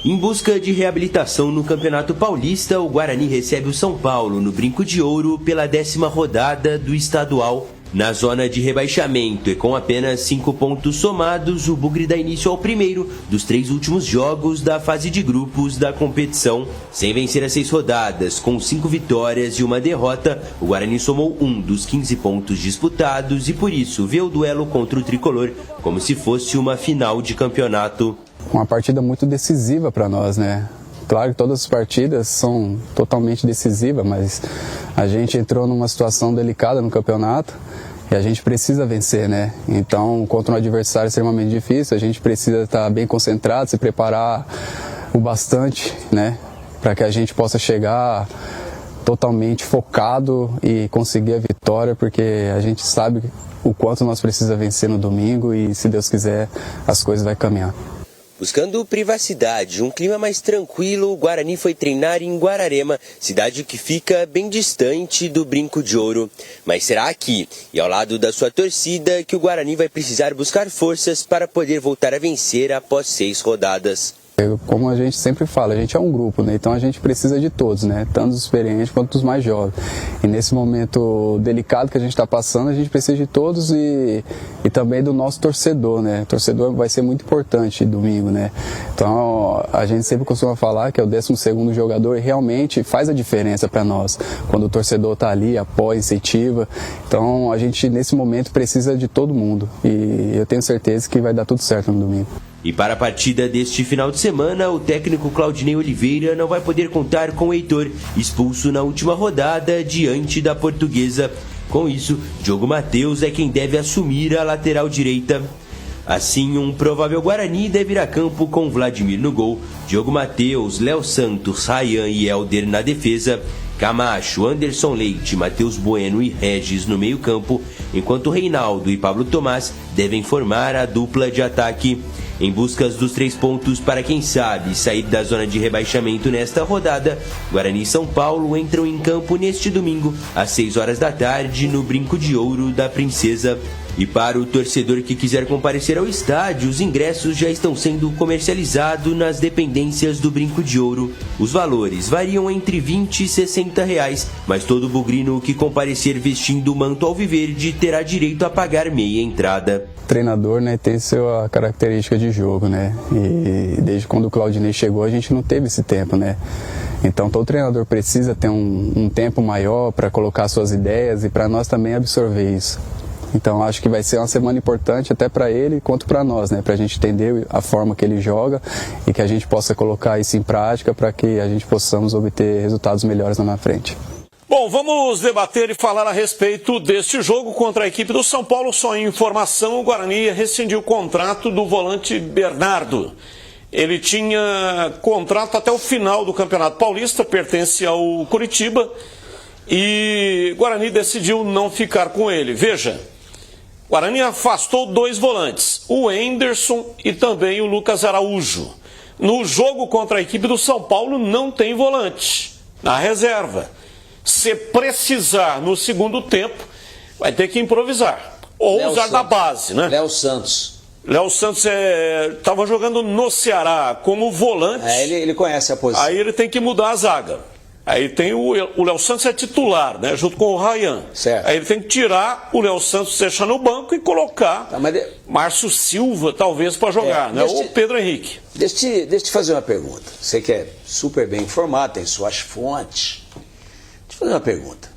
Em busca de reabilitação no Campeonato Paulista, o Guarani recebe o São Paulo no Brinco de Ouro pela 10ª rodada do estadual. Na zona de rebaixamento e com apenas 5 pontos somados, o Bugre dá início ao primeiro dos 3 últimos jogos da fase de grupos da competição. Sem vencer as 6 rodadas, com 5 vitórias e 1 derrota, o Guarani somou 1 dos 15 pontos disputados e por isso vê o duelo contra o Tricolor como se fosse uma final de campeonato. Uma partida muito decisiva para nós, né? Claro que todas as partidas são totalmente decisivas, mas a gente entrou numa situação delicada no campeonato e a gente precisa vencer, né? Então, contra um adversário extremamente difícil, a gente precisa estar bem concentrado, se preparar o bastante, né? Para que a gente possa chegar totalmente focado e conseguir a vitória, porque a gente sabe o quanto nós precisamos vencer no domingo e, se Deus quiser, as coisas vão caminhar. Buscando privacidade, um clima mais tranquilo, o Guarani foi treinar em Guararema, cidade que fica bem distante do Brinco de Ouro. Mas será aqui, e ao lado da sua torcida, que o Guarani vai precisar buscar forças para poder voltar a vencer após 6 rodadas. Como a gente sempre fala, a gente é um grupo, né? Então a gente precisa de todos, né? Tanto os experientes quanto os mais jovens. E nesse momento delicado que a gente está passando, a gente precisa de todos e também do nosso torcedor, né? O torcedor vai ser muito importante domingo, né? Então a gente sempre costuma falar que é o 12º jogador e realmente faz a diferença para nós. Quando o torcedor está ali, apoia, incentiva. Então a gente nesse momento precisa de todo mundo e eu tenho certeza que vai dar tudo certo no domingo. E para a partida deste final de semana, o técnico Claudinei Oliveira não vai poder contar com o Heitor, expulso na última rodada diante da Portuguesa. Com isso, Diogo Matheus é quem deve assumir a lateral direita. Assim, um provável Guarani deve ir a campo com Vladimir no gol, Diogo Matheus, Léo Santos, Ryan e Helder na defesa, Camacho, Anderson Leite, Matheus Bueno e Regis no meio-campo, enquanto Reinaldo e Pablo Tomás devem formar a dupla de ataque. Em busca dos 3 pontos para quem sabe sair da zona de rebaixamento nesta rodada, Guarani e São Paulo entram em campo neste domingo, às 6 horas da tarde, no Brinco de Ouro da Princesa. E para o torcedor que quiser comparecer ao estádio, os ingressos já estão sendo comercializados nas dependências do Brinco de Ouro. Os valores variam entre R$20 e R$60, mas todo bugrino que comparecer vestindo o manto alviverde terá direito a pagar meia entrada. O treinador, né, tem sua característica de jogo, né? E desde quando o Claudinei chegou, a gente não teve esse tempo, né? Então todo treinador precisa ter um tempo maior para colocar suas ideias e para nós também absorver isso. Então acho que vai ser uma semana importante até para ele quanto para nós, né? Para a gente entender a forma que ele joga e que a gente possa colocar isso em prática para que a gente possamos obter resultados melhores lá na frente. Bom, vamos debater e falar a respeito deste jogo contra a equipe do São Paulo. Só em informação, o Guarani rescindiu o contrato do volante Bernardo. Ele tinha contrato até o final do Campeonato Paulista, pertence ao Curitiba, e o Guarani decidiu não ficar com ele. Veja, o Guarani afastou 2 volantes, o Henderson e também o Lucas Araújo. No jogo contra a equipe do São Paulo não tem volante, na reserva. Se precisar no segundo tempo, vai ter que improvisar. Ou Léo usar Santos, da base, né? Léo Santos. Léo Santos estava jogando no Ceará como volante. Ele conhece a posição. Aí ele tem que mudar a zaga. Aí tem o Léo Santos é titular, né? Junto com o Ryan. Certo. Aí ele tem que tirar o Léo Santos, deixar no banco e colocar Márcio Silva, talvez, para jogar, né? Ou Pedro Henrique. Deixa eu te fazer uma pergunta. Você que é super bem informado, tem suas fontes. Deixa eu fazer uma pergunta.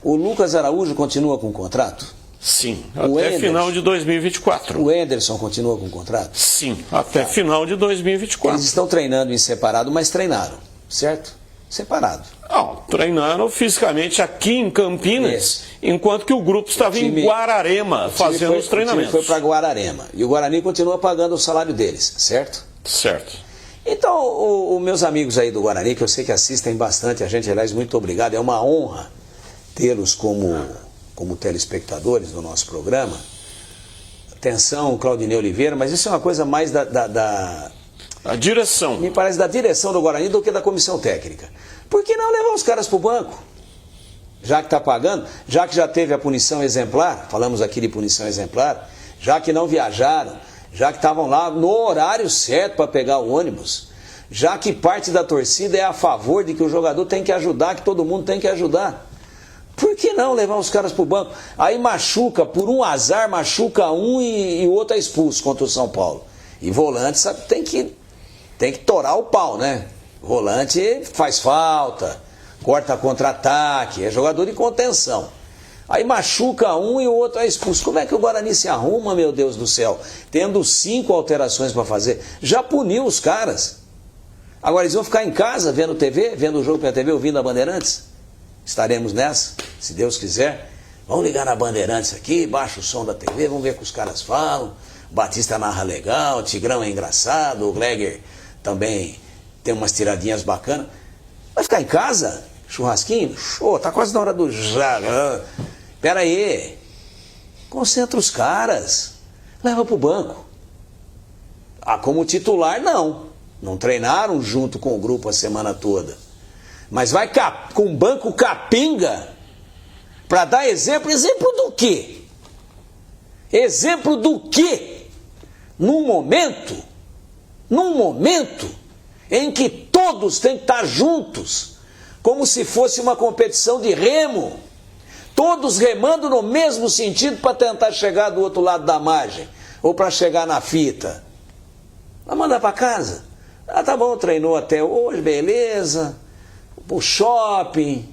O Lucas Araújo continua com o contrato? Sim, até final de 2024. O Henderson continua com o contrato? Sim, até final de 2024. Eles estão treinando em separado, mas treinaram, certo? Separado. Não, treinaram fisicamente aqui em Campinas, enquanto que o grupo estava em Guararema fazendo os treinamentos. O time foi para Guararema e o Guarani continua pagando o salário deles, certo? Certo. Então, meus amigos aí do Guarani, que eu sei que assistem bastante a gente, aliás, muito obrigado, é uma honra tê-los como telespectadores do nosso programa. Atenção, Claudinei Oliveira, mas isso é uma coisa mais a direção. Me parece da direção do Guarani do que da comissão técnica. Por que não levar os caras para o banco? Já que está pagando, já que já teve a punição exemplar, falamos aqui de punição exemplar, já que não viajaram, já que estavam lá no horário certo para pegar o ônibus, já que parte da torcida é a favor de que o jogador tem que ajudar, que todo mundo tem que ajudar. Por que não levar os caras pro banco? Aí machuca, por um azar, machuca um e o outro é expulso contra o São Paulo. E volante, sabe, tem que torar o pau, né? Volante faz falta, corta contra-ataque, é jogador de contenção. Aí machuca um e o outro é expulso. Como é que o Guarani se arruma, meu Deus do céu? Tendo 5 alterações para fazer. Já puniu os caras. Agora eles vão ficar em casa vendo TV, vendo o jogo pela TV, ouvindo a Bandeirantes? Estaremos nessa, se Deus quiser. Vamos ligar na Bandeirantes aqui, baixa o som da TV, vamos ver o que os caras falam. O Batista narra legal, o Tigrão é engraçado, o Gleger também tem umas tiradinhas bacanas. Vai ficar em casa? Churrasquinho? Show, tá quase na hora do já. Pera aí. Concentra os caras. Leva pro banco. Ah, como titular, não. Não treinaram junto com o grupo a semana toda. Mas vai com o banco capenga para dar exemplo. Exemplo do quê? Exemplo do quê? Num momento em que todos têm que estar juntos, como se fosse uma competição de remo, todos remando no mesmo sentido para tentar chegar do outro lado da margem, ou para chegar na fita. Vai mandar para casa? Ah, tá bom, treinou até hoje, beleza, pro shopping.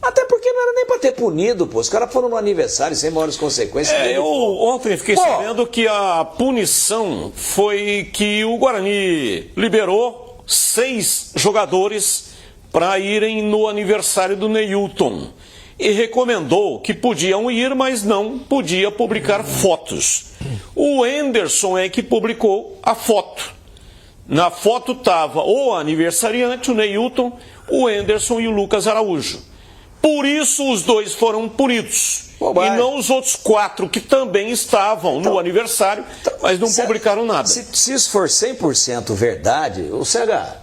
Até porque não era nem para ter punido, pô. Os caras foram no aniversário sem maiores consequências. Eu ontem fiquei sabendo que a punição foi que o Guarani liberou 6 jogadores para irem no aniversário do Neilton. E recomendou que podiam ir, mas não podia publicar fotos. O Anderson é que publicou a foto. Na foto estava o aniversariante, o Neilton, o Anderson e o Lucas Araújo. Por isso os 2 foram punidos. E não os outros 4 que também estavam no aniversário, mas não publicaram nada. Se isso for 100% verdade, o CH,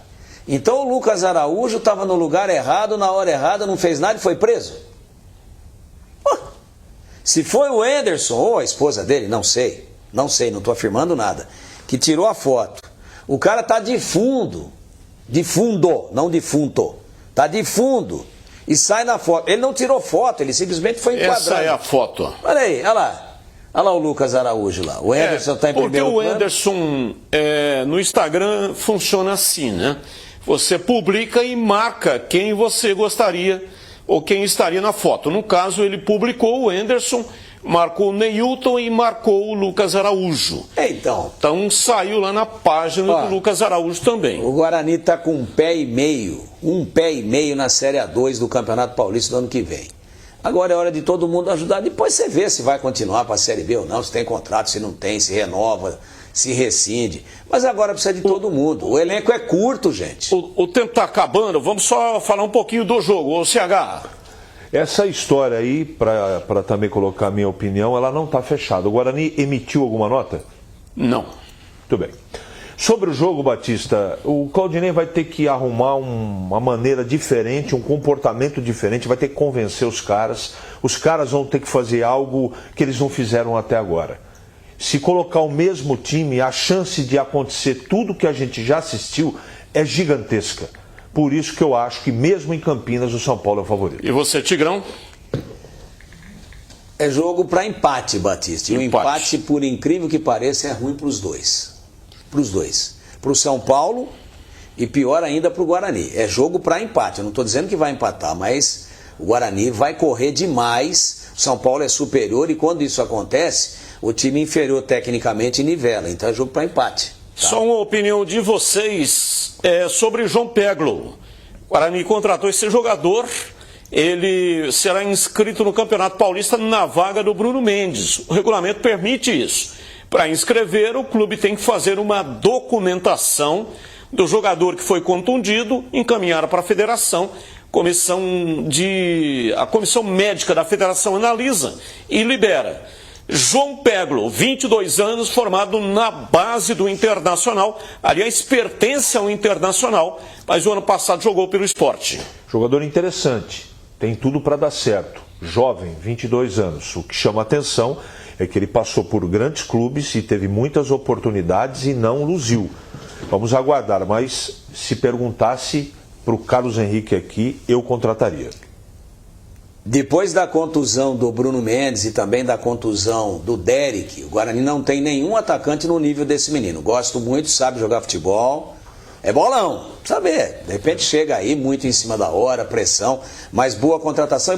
então o Lucas Araújo estava no lugar errado, na hora errada, não fez nada e foi preso? Se foi o Anderson ou a esposa dele, não sei, não estou afirmando nada, que tirou a foto, o cara tá de fundo, não defunto, tá de fundo e sai na foto. Ele não tirou foto, ele simplesmente foi enquadrado. Essa é a foto. Olha aí, olha lá o Lucas Araújo lá. O Anderson está em primeiro plano. Porque o Anderson no Instagram funciona assim, né? Você publica e marca quem você gostaria ou quem estaria na foto. No caso, ele publicou o Anderson, marcou o Neilton e marcou o Lucas Araújo. Então saiu lá na página do Lucas Araújo também. O Guarani está com um pé e meio na Série A2 do Campeonato Paulista do ano que vem. Agora é hora de todo mundo ajudar. Depois você vê se vai continuar para a Série B ou não, se tem contrato, se não tem, se renova, se rescinde. Mas agora precisa de todo mundo. O elenco é curto, gente. O tempo está acabando, vamos só falar um pouquinho do jogo. O CH... Essa história aí, para também colocar a minha opinião, ela não está fechada. O Guarani emitiu alguma nota? Não. Muito bem. Sobre o jogo, Batista, o Claudinei vai ter que arrumar uma maneira diferente, um comportamento diferente, vai ter que convencer os caras. Os caras vão ter que fazer algo que eles não fizeram até agora. Se colocar o mesmo time, a chance de acontecer tudo que a gente já assistiu é gigantesca. Por isso que eu acho que mesmo em Campinas o São Paulo é o favorito. E você, Tigrão? É jogo para empate, Batista. E o empate, por incrível que pareça, é ruim para os dois. Para os dois. Para o São Paulo e pior ainda para o Guarani. É jogo para empate. Eu não estou dizendo que vai empatar, mas o Guarani vai correr demais. O São Paulo é superior e quando isso acontece, o time inferior tecnicamente nivela. Então é jogo para empate. Tá? Só uma opinião de vocês sobre João Peglo. O Guarani contratou esse jogador, ele será inscrito no Campeonato Paulista na vaga do Bruno Mendes. O regulamento permite isso. Para inscrever, o clube tem que fazer uma documentação do jogador que foi contundido, encaminhar para a federação. A comissão médica da federação analisa e libera. João Peglo, 22 anos, formado na base do Internacional. Aliás, pertence ao Internacional, mas o ano passado jogou pelo Sport. Jogador interessante, tem tudo para dar certo. Jovem, 22 anos. O que chama a atenção é que ele passou por grandes clubes e teve muitas oportunidades e não luziu. Vamos aguardar, mas se perguntasse para o Carlos Henrique aqui, eu contrataria. Depois da contusão do Bruno Mendes e também da contusão do Derek, o Guarani não tem nenhum atacante no nível desse menino. Gosto muito, sabe jogar futebol, é bolão, saber. De repente chega aí muito em cima da hora, pressão, mas boa contratação.